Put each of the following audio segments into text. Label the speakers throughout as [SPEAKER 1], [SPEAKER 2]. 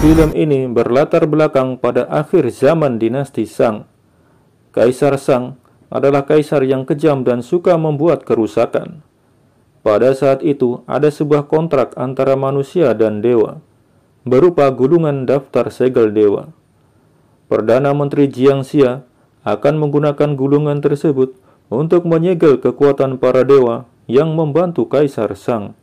[SPEAKER 1] Film ini berlatar belakang pada akhir zaman dinasti Shang. Kaisar Shang adalah kaisar yang kejam dan suka membuat kerusakan. Pada saat itu, ada sebuah kontrak antara manusia dan dewa, berupa gulungan daftar segel dewa. Perdana Menteri Jiang Xia akan menggunakan gulungan tersebut untuk menyegel kekuatan para dewa yang membantu Kaisar Shang.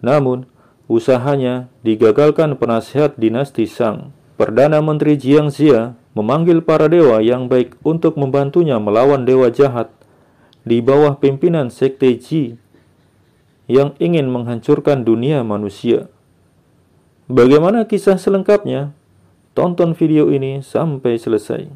[SPEAKER 1] Namun, usahanya digagalkan penasihat dinasti Shang. Perdana Menteri Jiang Xia memanggil para dewa yang baik untuk membantunya melawan dewa jahat di bawah pimpinan Sekte Ji yang ingin menghancurkan dunia manusia. Bagaimana kisah selengkapnya? Tonton video ini sampai selesai.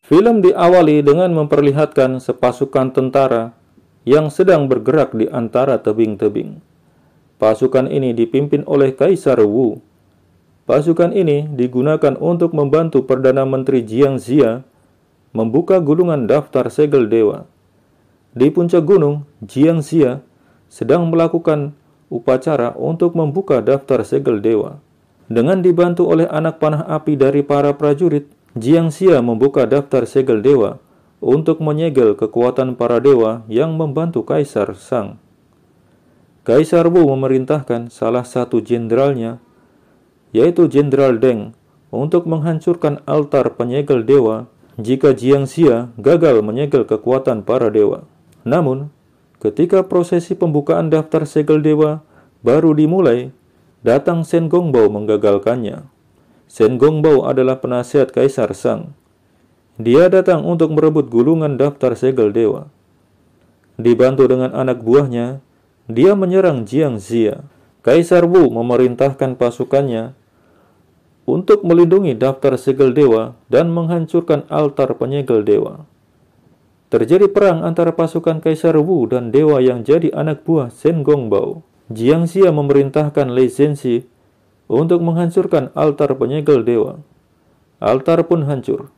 [SPEAKER 1] Film diawali dengan memperlihatkan sepasukan tentara yang sedang bergerak di antara tebing-tebing. Pasukan ini dipimpin oleh Kaisar Wu. Pasukan ini digunakan untuk membantu Perdana Menteri Jiang Xia membuka gulungan daftar segel dewa. Di puncak gunung, Jiang Xia sedang melakukan upacara untuk membuka daftar segel dewa. Dengan dibantu oleh anak panah api dari para prajurit, Jiang Xia membuka daftar segel dewa untuk menyegel kekuatan para dewa yang membantu Kaisar Shang. Kaisar Wu memerintahkan salah satu jenderalnya, yaitu Jenderal Deng, untuk menghancurkan altar penyegel dewa jika Jiang Xia gagal menyegel kekuatan para dewa. Namun, ketika prosesi pembukaan daftar segel dewa baru dimulai, datang Shen Gongbao menggagalkannya. Shen Gongbao adalah penasihat Kaisar Shang. Dia datang untuk merebut gulungan daftar segel dewa. Dibantu dengan anak buahnya, dia menyerang Jiang Xia. Kaisar Wu memerintahkan pasukannya untuk melindungi daftar segel dewa dan menghancurkan altar penyegel dewa. Terjadi perang antara pasukan Kaisar Wu dan dewa yang jadi anak buah Shen Gongbao. Jiang Xia memerintahkan Lei Zhenxi untuk menghancurkan altar penyegel dewa. Altar pun hancur.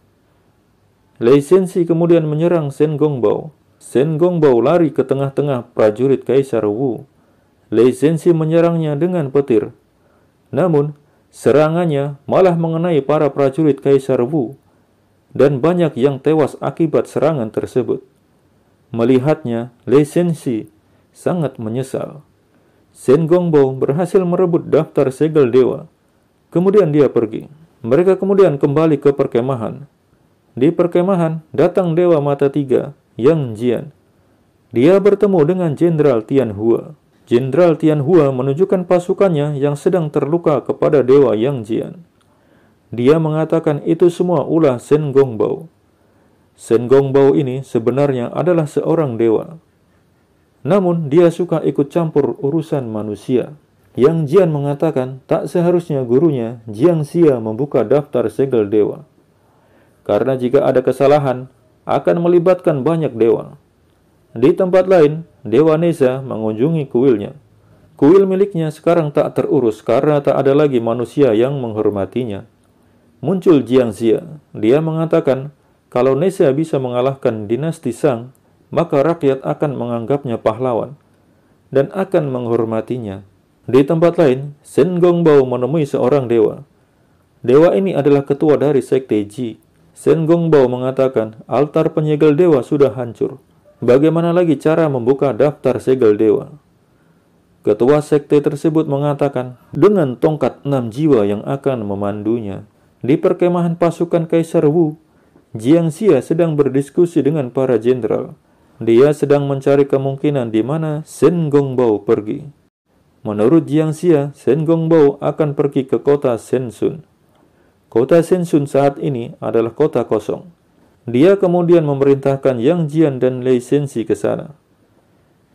[SPEAKER 1] Lei Zhenxi kemudian menyerang Shen Gongbao. Shen Gongbao lari ke tengah-tengah prajurit Kaisar Wu. Lei Zhenxi menyerangnya dengan petir. Namun, serangannya malah mengenai para prajurit Kaisar Wu, dan banyak yang tewas akibat serangan tersebut. Melihatnya, Lei Zhenxi sangat menyesal. Shen Gongbao berhasil merebut daftar segel dewa. Kemudian dia pergi. Mereka kemudian kembali ke perkemahan. Di perkemahan, datang Dewa Mata Tiga, Yang Jian. Dia bertemu dengan Jenderal Tianhua. Jenderal Tianhua menunjukkan pasukannya yang sedang terluka kepada Dewa Yang Jian. Dia mengatakan itu semua ulah Shen Gongbao. Shen Gongbao ini sebenarnya adalah seorang dewa. Namun dia suka ikut campur urusan manusia. Yang Jian mengatakan tak seharusnya gurunya Jiang Xia membuka daftar segel dewa. Karena jika ada kesalahan, akan melibatkan banyak dewa. Di tempat lain, Dewa Neza mengunjungi kuilnya. Kuil miliknya sekarang tak terurus karena tak ada lagi manusia yang menghormatinya. Muncul Jiang Xia. Dia mengatakan kalau Neza bisa mengalahkan dinasti Shang, maka rakyat akan menganggapnya pahlawan dan akan menghormatinya. Di tempat lain, Shen Gongbao menemui seorang dewa. Dewa ini adalah ketua dari Sekte Ji. Shen Gongbao mengatakan altar penyegel dewa sudah hancur. Bagaimana lagi cara membuka daftar segel dewa? Ketua sekte tersebut mengatakan dengan tongkat 6 jiwa yang akan memandunya. Di perkemahan pasukan Kaisar Wu, Jiang Xia sedang berdiskusi dengan para jenderal. Dia sedang mencari kemungkinan di mana Shen Gongbao pergi. Menurut Jiang Xia, Shen Gongbao akan pergi ke kota Shensun. Kota Shensun saat ini adalah kota kosong. Dia kemudian memerintahkan Yang Jian dan Lei Zhenxi ke sana.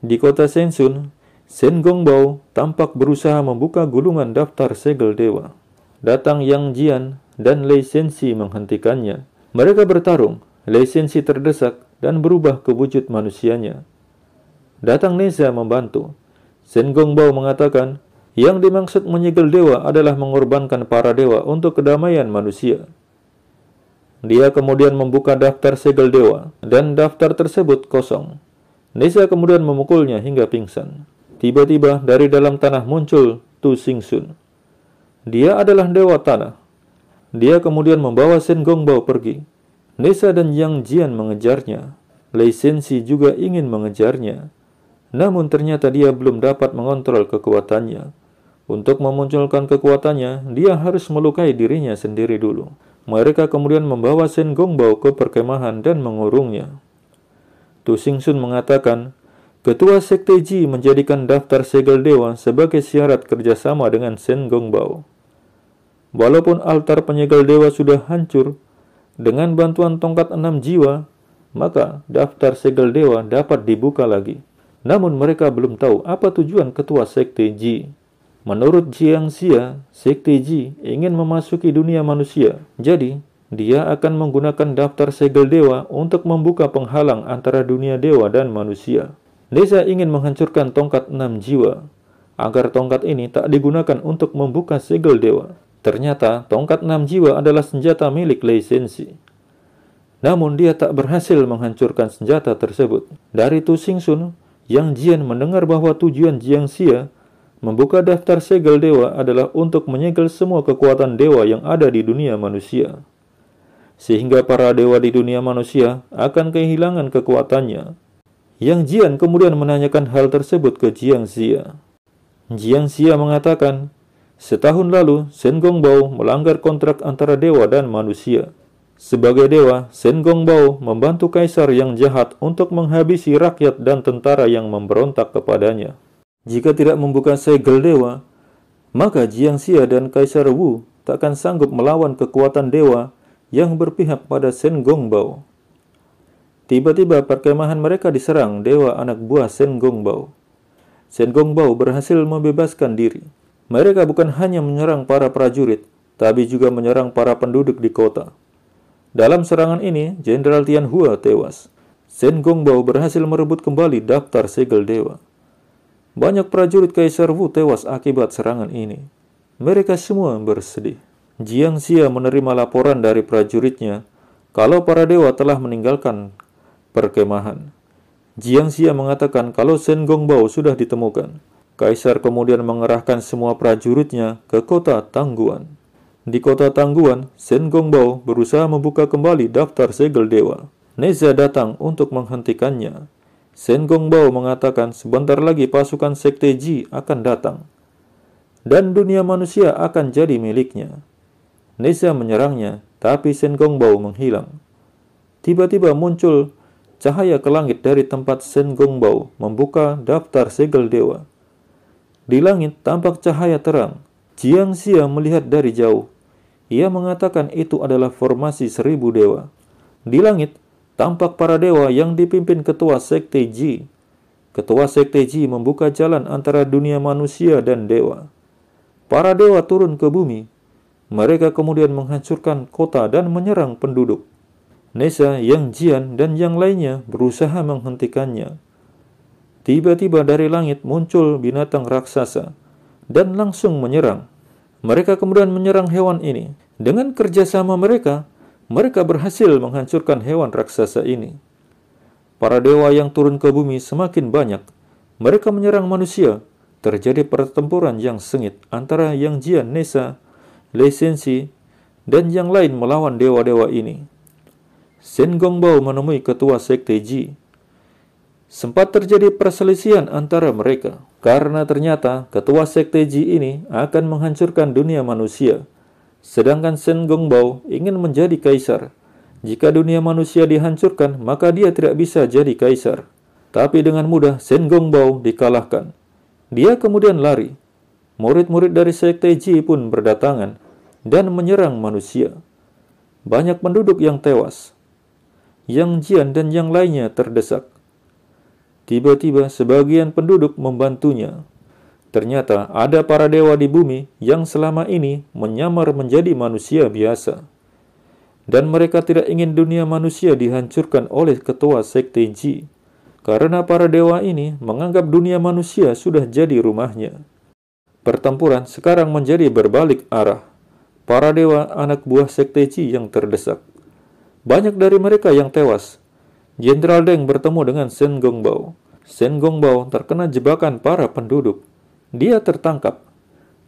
[SPEAKER 1] Di kota Shensun, Shen Gongbao tampak berusaha membuka gulungan daftar segel dewa. Datang Yang Jian dan Lei Zhenxi menghentikannya. Mereka bertarung. Lei Zhenxi terdesak dan berubah ke wujud manusianya. Datang Neza membantu. Shen Gongbao mengatakan, yang dimaksud menyegel dewa adalah mengorbankan para dewa untuk kedamaian manusia. Dia kemudian membuka daftar segel dewa, dan daftar tersebut kosong. Nessa kemudian memukulnya hingga pingsan. Tiba-tiba dari dalam tanah muncul Tu Xingxun. Dia adalah dewa tanah. Dia kemudian membawa Shen Gongbao pergi. Nessa dan Yang Jian mengejarnya. Lei Sensi juga ingin mengejarnya. Namun ternyata dia belum dapat mengontrol kekuatannya. Untuk memunculkan kekuatannya, dia harus melukai dirinya sendiri dulu. Mereka kemudian membawa Shen Gongbao ke perkemahan dan mengurungnya. Tu Xingxun mengatakan, Ketua Sekte Ji menjadikan daftar segel dewa sebagai syarat kerjasama dengan Shen Gongbao. Walaupun altar penyegel dewa sudah hancur, dengan bantuan tongkat 6 jiwa, maka daftar segel dewa dapat dibuka lagi. Namun mereka belum tahu apa tujuan Ketua Sekte Ji. Menurut Jiang Xia, Sekte Ji ingin memasuki dunia manusia. Jadi, dia akan menggunakan daftar segel dewa untuk membuka penghalang antara dunia dewa dan manusia. Nessa ingin menghancurkan tongkat 6 jiwa, agar tongkat ini tak digunakan untuk membuka segel dewa. Ternyata, tongkat 6 jiwa adalah senjata milik Lei Sensi. Namun, dia tak berhasil menghancurkan senjata tersebut. Dari Tu Xingxun, Yang Jian mendengar bahwa tujuan Jiang Xia membuka daftar segel dewa adalah untuk menyegel semua kekuatan dewa yang ada di dunia manusia. Sehingga para dewa di dunia manusia akan kehilangan kekuatannya. Yang Jian kemudian menanyakan hal tersebut ke Jiang Xia. Jiang Xia mengatakan, setahun lalu Shen Gongbao melanggar kontrak antara dewa dan manusia. Sebagai dewa, Shen Gongbao membantu kaisar yang jahat untuk menghabisi rakyat dan tentara yang memberontak kepadanya. Jika tidak membuka segel dewa, maka Jiang Xia dan Kaisar Wu takkan sanggup melawan kekuatan dewa yang berpihak pada Shen Gongbao. Tiba-tiba perkemahan mereka diserang dewa anak buah Shen Gongbao. Shen Gongbao berhasil membebaskan diri. Mereka bukan hanya menyerang para prajurit, tapi juga menyerang para penduduk di kota. Dalam serangan ini, Jenderal Tianhua tewas. Shen Gongbao berhasil merebut kembali daftar segel dewa. Banyak prajurit Kaisar Wu tewas akibat serangan ini. Mereka semua bersedih. Jiang Xia menerima laporan dari prajuritnya kalau para dewa telah meninggalkan perkemahan. Jiang Xia mengatakan kalau Shen Gongbao sudah ditemukan. Kaisar kemudian mengerahkan semua prajuritnya ke kota Tangguan. Di kota Tangguan, Shen Gongbao berusaha membuka kembali daftar segel dewa. Neza datang untuk menghentikannya. Shen Gongbao mengatakan sebentar lagi pasukan Sekte Ji akan datang, dan dunia manusia akan jadi miliknya. Nessa menyerangnya, tapi Shen Gongbao menghilang. Tiba-tiba muncul cahaya ke langit dari tempat Shen Gongbao membuka daftar segel dewa. Di langit tampak cahaya terang. Jiang Xia melihat dari jauh. Ia mengatakan itu adalah formasi 1000 dewa. Di langit tampak para dewa yang dipimpin Ketua Sekte Ji. Ketua Sekte Ji membuka jalan antara dunia manusia dan dewa. Para dewa turun ke bumi. Mereka kemudian menghancurkan kota dan menyerang penduduk. Nessa, Yang Jian, dan yang lainnya berusaha menghentikannya. Tiba-tiba dari langit muncul binatang raksasa dan langsung menyerang. Mereka kemudian menyerang hewan ini. Dengan kerjasama mereka berhasil menghancurkan hewan raksasa ini. Para dewa yang turun ke bumi semakin banyak. Mereka menyerang manusia. Terjadi pertempuran yang sengit antara Yang Jian, Nessa, Lei Sensi, dan yang lain melawan dewa-dewa ini. Shen Gongbao menemui Ketua Sekte Ji. Sempat terjadi perselisihan antara mereka, karena ternyata Ketua Sekte Ji ini akan menghancurkan dunia manusia. Sedangkan Shen Gongbao ingin menjadi kaisar. Jika dunia manusia dihancurkan, maka dia tidak bisa jadi kaisar. Tapi dengan mudah Shen Gongbao dikalahkan. Dia kemudian lari. Murid-murid dari Sekte Ji pun berdatangan dan menyerang manusia. Banyak penduduk yang tewas. Yang Jian dan yang lainnya terdesak. Tiba-tiba sebagian penduduk membantunya. Ternyata ada para dewa di bumi yang selama ini menyamar menjadi manusia biasa. Dan mereka tidak ingin dunia manusia dihancurkan oleh Ketua Sekte Ji. Karena para dewa ini menganggap dunia manusia sudah jadi rumahnya. Pertempuran sekarang menjadi berbalik arah. Para dewa anak buah Sekte Ji yang terdesak. Banyak dari mereka yang tewas. Jenderal Deng bertemu dengan Shen Gongbao. Shen Gongbao terkena jebakan para penduduk. Dia tertangkap.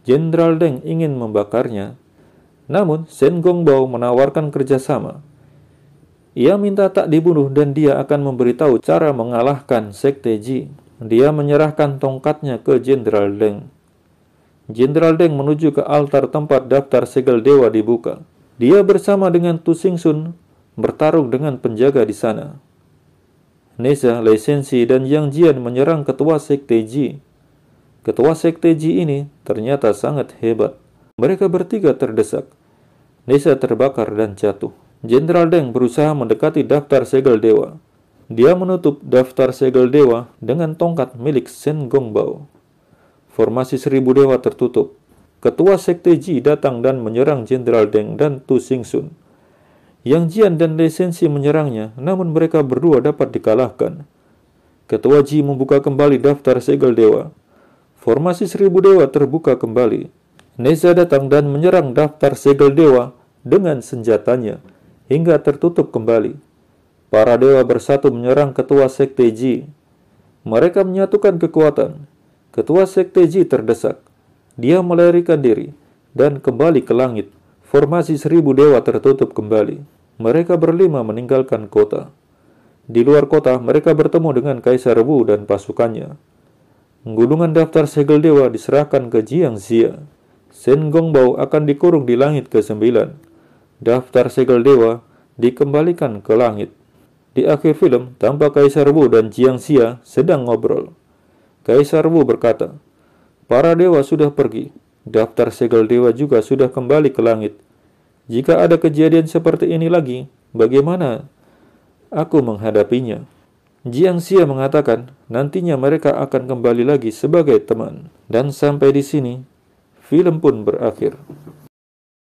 [SPEAKER 1] Jenderal Deng ingin membakarnya. Namun, Shen Gongbao menawarkan kerjasama. Ia minta tak dibunuh dan dia akan memberitahu cara mengalahkan Sekte Ji. Dia menyerahkan tongkatnya ke Jenderal Deng. Jenderal Deng menuju ke altar tempat daftar segel dewa dibuka. Dia bersama dengan Tu Xingsun bertarung dengan penjaga di sana. Neza, Lei Sensi, dan Yang Jian menyerang ketua Sekte Ji. Ketua Sekte Ji ini ternyata sangat hebat. Mereka bertiga terdesak. Neza terbakar dan jatuh. Jenderal Deng berusaha mendekati daftar segel dewa. Dia menutup daftar segel dewa dengan tongkat milik Shen Gongbao. Formasi 1000 dewa tertutup. Ketua Sekte Ji datang dan menyerang Jenderal Deng dan Tu Xingsun. Yang Jian dan Lei Sensi menyerangnya, namun mereka berdua dapat dikalahkan. Ketua Ji membuka kembali daftar segel dewa. Formasi 1000 dewa terbuka kembali. Neza datang dan menyerang daftar segel dewa dengan senjatanya, hingga tertutup kembali. Para dewa bersatu menyerang ketua Sekte Ji. Mereka menyatukan kekuatan. Ketua Sekte Ji terdesak. Dia melarikan diri dan kembali ke langit. Formasi 1000 dewa tertutup kembali. Mereka berlima meninggalkan kota. Di luar kota, mereka bertemu dengan Kaisar Wu dan pasukannya. Gunungan daftar segel dewa diserahkan ke Jiang Xia. Shen Gongbao akan dikurung di langit ke-9. Daftar segel dewa dikembalikan ke langit. Di akhir film, tampak Kaisar Wu dan Jiang Xia sedang ngobrol. Kaisar Wu berkata, "Para dewa sudah pergi. Daftar segel dewa juga sudah kembali ke langit. Jika ada kejadian seperti ini lagi, bagaimana aku menghadapinya?" Jiang Xia mengatakan, nantinya mereka akan kembali lagi sebagai teman. Dan sampai di sini, film pun berakhir.